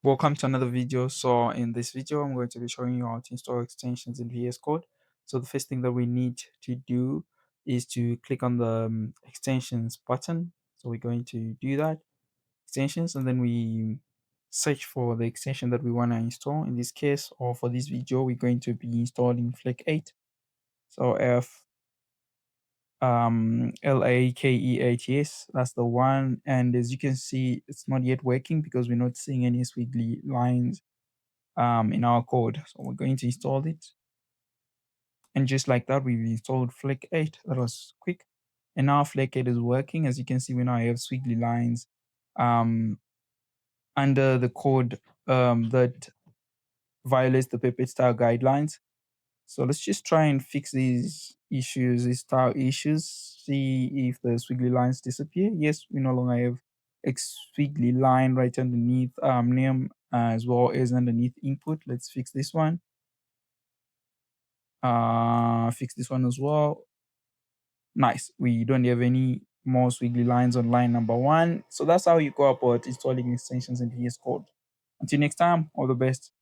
Welcome to another video. So in this video, I'm going to be showing you how to install extensions in VS Code. So the first thing that we need to do is to click on the extensions button. So we're going to do that, extensions, and then we search for the extension that we want to install. In this case, or for this video, we're going to be installing Fleck 8. So LAKEATS, that's the one. And as you can see, it's not yet working because we're not seeing any squiggly lines in our code. So we're going to install it. And just like that, we've installed Fleck 8. That was quick. And now Fleck 8 is working. As you can see, we now have squiggly lines under the code that violates the pipette style guidelines. So let's just try and fix these issues, these style issues, see if the squiggly lines disappear. Yes, we no longer have a squiggly line right underneath name as well as underneath input. Let's fix this one. Fix this one as well. Nice. We don't have any more squiggly lines on line number 1. So that's how you go about installing extensions in VS Code. Until next time, all the best.